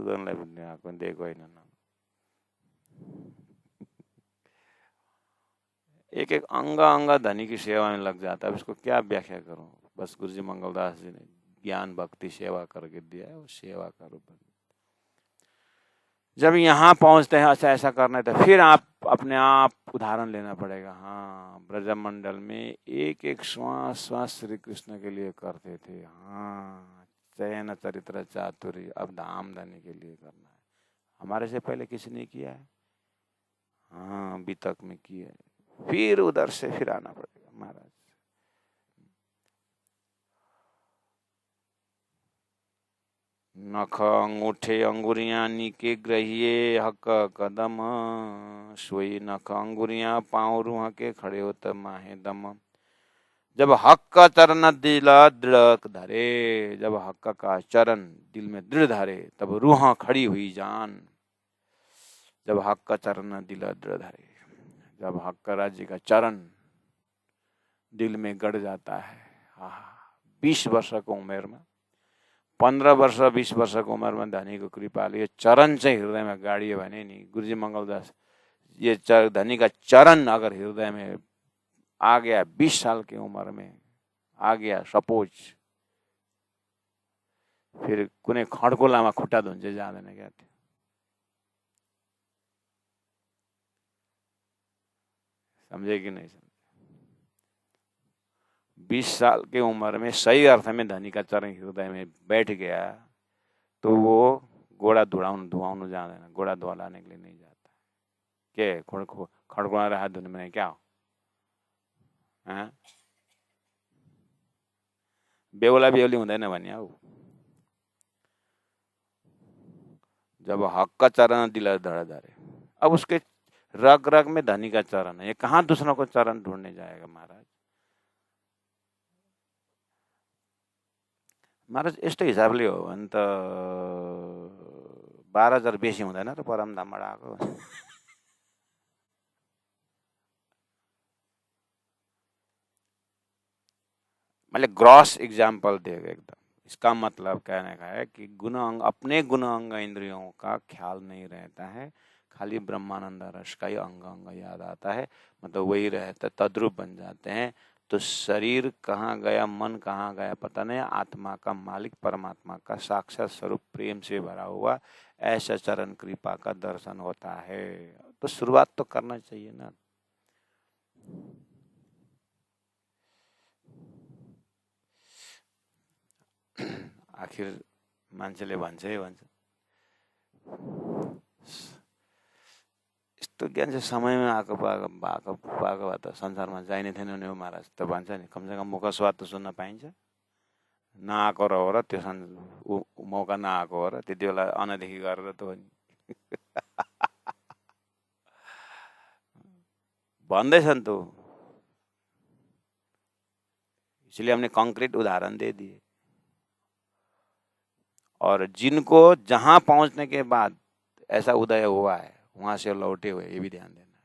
गर्नलाई पनि नाखून दिएको होइन। एक एक अंग अंग धनी की सेवा में लग जाता है। अब इसको क्या व्याख्या करूं, बस गुरुजी मंगलदास जी ने ज्ञान भक्ति सेवा करके दिया है, वो सेवा करो। जब यहाँ पहुंचते हैं अच्छा ऐसा करना है, तो फिर आप अपने आप उदाहरण लेना पड़ेगा। हाँ, ब्रजमंडल में एक एक श्वास श्वास श्री कृष्ण के लिए करते थे। हाँ, चयन चरित्र चातुर्य अब धाम धनी के लिए करना है। हमारे से पहले किसी ने किया है? हाँ, बीतक में किया है। फिर उधर से फिर आना पड़ेगा महाराज। नख अंगूठे अंगुरियां नीके ग्रहिए हक कदम, सोई नख अंगुरियां पाँव रूह के खड़े होत माहे दम। जब हक का चरण दिल दृढ़ धरे, जब हक का चरण दिल में दृढ़ धरे, तब रूह खड़ी हुई जान। जब हक का चरण दिल दृढ़ धरे, जब हक का राज्य का चरण दिल में गड़ जाता है। 20 वर्ष को उम्र में, 15 वर्ष 20 वर्ष को उम्र में धनी को कृपाले चरण चाहिँ हृदय में गाडियो भने नि, गुरुजी मंगलदास, ये धनी का चरण अगर हृदय में आ गया 20 साल की उम्र में आ गया सपोज, फिर कुनै खड्कोलामा खुट्टा धुन्छ जाँदैन क्या। समझे कि नहीं समझे? 20 साल की उम्र में सही अर्थ में धनी का चरण हृदय में बैठ गया तो वो घोड़ा धुआउनु जाँदैन, घोड़ा धुवालाने के लिए नहीं जाता। के खड्कोला हाथ धुने में क्या हो? बेहुला बेहुली हुँदैन भने हौ। जब हक का चरण दिल धड़ धरे, अब उसके रग रग में धनी का चरण है, ये कहाँ दूसरों को चरण ढूंढने जाएगा महाराज। महाराज यस्तो हिसाबले हो भने त 12,000 बेसी हुँदैन र परमधामबाट आएको। मैले ग्रॉस एग्जाम्पल दिएको एकदम। इसका मतलब कहने का है कि अपने गुण अंग इंद्रियों का ख्याल नहीं रहता है, खाली ब्रह्मानंद रस का ही अंग अंग याद आता है, मतलब वही रहता, तद्रूप बन जाते हैं। तो शरीर कहाँ गया, मन कहाँ गया पता नहीं, आत्मा का मालिक परमात्मा का साक्षात स्वरूप प्रेम से भरा हुआ ऐसा चरण कृपा का दर्शन होता है। तो शुरुआत तो करना चाहिए ना। आखिर मान्छेले भन्छै भन्छ, यस्तो ज्ञान चाहिँ समयमा आएको भए त संसारमा चाहिने थिएन नि हो महाराज त भन्छ नि। कमसेकम मुख स्वाद त सुन्न पाइन्छ। नआएको हो र त्यो मौका नआएको हो र त्यति बेला अनदेखि गरेर त हो नि। भन्दैछन् त, इसलिए हमने कंक्रीट उदाहरण दे दिए। और जिनको जहां पहुंचने के बाद ऐसा उदय हुआ है वहां से लौटे हुए, ये भी ध्यान देना है।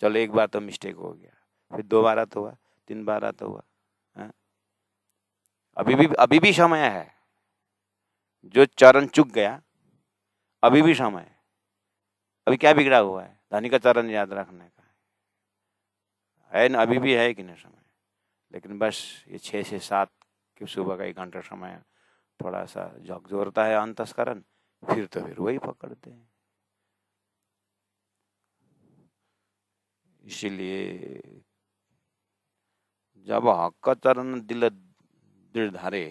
चलो एक बार तो मिस्टेक हो गया, फिर 2 बार तो हुआ, 3 बार तो हुआ, अभी भी समय है। जो चरण चुक गया अभी भी समय है। अभी क्या बिगड़ा हुआ है? धनी का चरण याद रखने का है ना, अभी भी है कि नहीं समय। लेकिन बस ये 6 से 7 के सुबह का 1 घंटा समय थोड़ा सा झकझोरता है अंतस्करण, फिर वही पकड़ते हैं। इसीलिए जब हक का चरण दिल दृढ़ धरे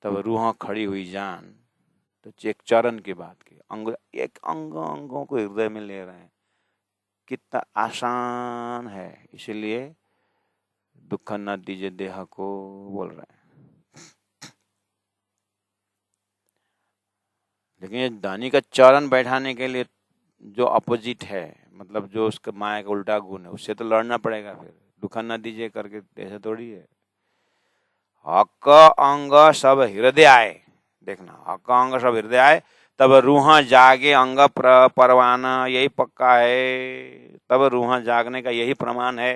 तब रूह खड़ी हुई जान। तो एक चरण की बात की, एक अंगों को हृदय में ले रहे हैं, कितना आसान है। इसीलिए दुख न दीजिए देह को बोल रहे हैं। लेकिन ये धनी का चरण बैठाने के लिए जो अपोजिट है, मतलब जो उसका माया का उल्टा गुण है, उससे तो लड़ना पड़ेगा। फिर दुख न दीजिए करके ऐसे थोड़ी है। हक अंग सब हृदय आए, देखना, हक अंग सब हृदय आए तब रूह जागे अंग परवाना, यही पक्का है। तब रूह जागने का यही प्रमाण है।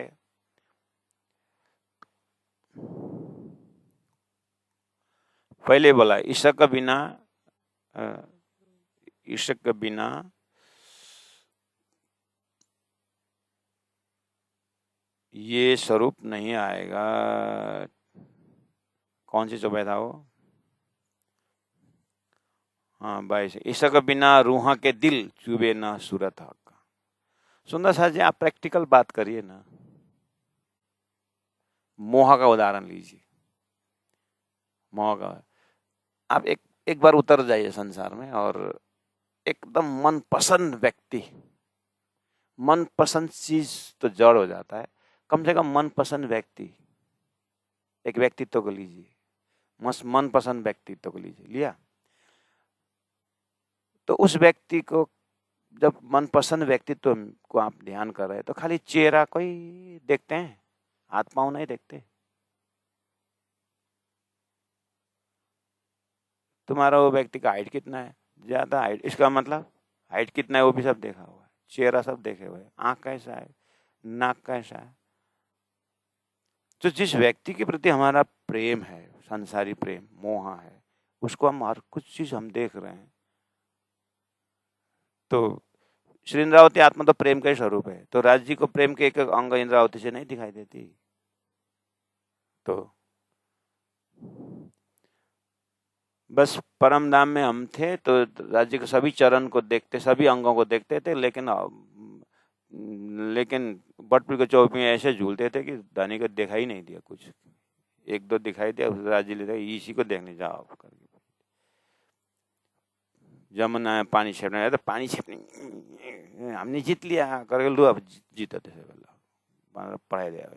पहले बोला ईशक बिना ये स्वरूप नहीं आएगा। कौन सी चौपाई था वो?
हाँ 22 इशक बिना रूहा के दिल चुबे ना सूरत हक। सुंदर साहब जी आप प्रैक्टिकल बात करिए ना, मोह का उदाहरण लीजिए। मोह का आप एक एक बार उतर जाइए संसार में और एकदम मनपसंद व्यक्ति, मनपसंद चीज तो जड़ हो जाता है, कम से कम मनपसंद व्यक्ति, एक व्यक्तित्व को लीजिए, मनपसंद व्यक्तित्व को लीजिए, लिया तो उस व्यक्ति को जब मनपसंद व्यक्तित्व को आप ध्यान कर रहे हैं तो खाली चेहरा को ही देखते हैं, हाथ पांव नहीं देखते। तुम्हारा वो व्यक्ति का हाइट कितना है, ज्यादा हाइट, इसका मतलब हाइट कितना है वो भी सब देखा हुआ है, चेहरा सब देखे हुए, आंख कैसा है, नाक कैसा है। तो जिस व्यक्ति के प्रति हमारा प्रेम है, संसारी प्रेम, मोह है, उसको हम हर कुछ चीज हम देख रहे हैं। तो श्री इंद्रावती आत्मा तो प्रेम का ही स्वरूप है, तो राज जी को प्रेम के एक एक अंग इंद्रावती से नहीं दिखाई देती। तो बस परम धाम में हम थे तो राज्य के सभी चरण को देखते, सभी अंगों को देखते थे, लेकिन बटपुर के चौक में ऐसे झूलते थे कि दानी को दिखाई नहीं दिया कुछ, एक दो दिखाई दिया, राज्य ले इसी को देखने जाओ करके। जमुना पानी छेपने आया तो पानी छेपने हमने जीत लिया करके लो, अब जीता थे पढ़ाई दिया,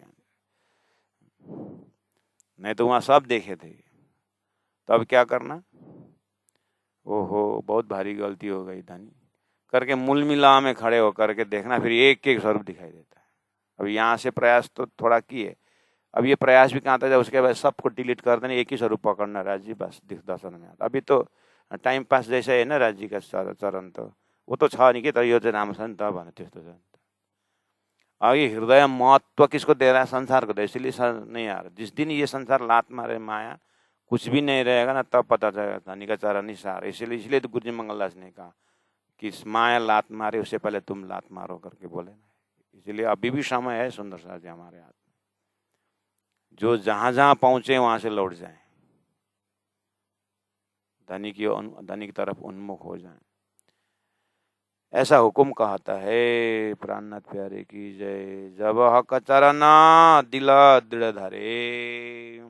नहीं तो वहां सब देखे थे। तो अब क्या करना, ओहो बहुत भारी गलती हो गई दानी करके मूल मिला में खड़े होकर के देखना, फिर एक एक स्वरूप दिखाई देता है। अब यहाँ से प्रयास तो थोड़ा किए, अब ये प्रयास भी कहाँ था, उसके बाद सबको डिलीट कर देना, एक ही स्वरूप पकड़ना राज्य, बस दर्शन में आता। अभी तो टाइम पास जैसा है ना राज्य का चरण, तो वो तो छ नहीं कि तर यो चाहिँ राम्रो छ नि त भने त्यस्तो छ। अब ये हृदय महत्व किसको दे रहा है, संसार को दे, इसलिए नहीं यार, जिस दिन ये संसार लात मारे माया कुछ भी नहीं रहेगा ना, तब पता चलेगा धनी का चरण ही सार। इसलिए तो गुरु जी मंगलदास ने कहा कि माया लात मारे उससे पहले तुम लात मारो करके बोले ना। इसलिए अभी भी समय है सुंदर साहब जी हमारे हाथ में, जो जहां जहां पहुंचे वहां से लौट जाए, धनी की तरफ उन्मुख हो जाए, ऐसा हुक्म कहता है। प्राणनाथ प्यारे की जय। जब हक चरना दिल दृढ़ धरे,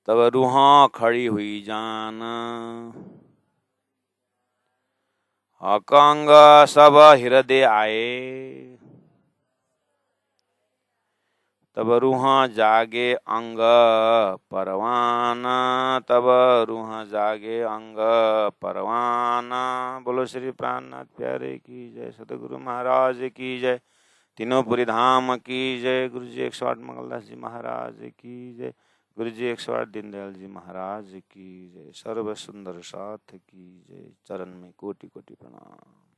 तब रूहां खड़ी हुई जान, हक अंग सब हृदय आए, तब रूहां जागे अंग परवाना, तब रूहां जागे अंग परवाना। बोलो श्री प्राणनाथ प्यारे की जय, सतगुरु महाराज की जय, तीनों पुरी धाम की जय, गुरु जी 108 मंगलदास जी महाराज की जय, गुरु जी 108 दीनदयाल जी महाराज की जय, सर्व सुंदर साथ की जय। चरण में कोटि कोटि प्रणाम।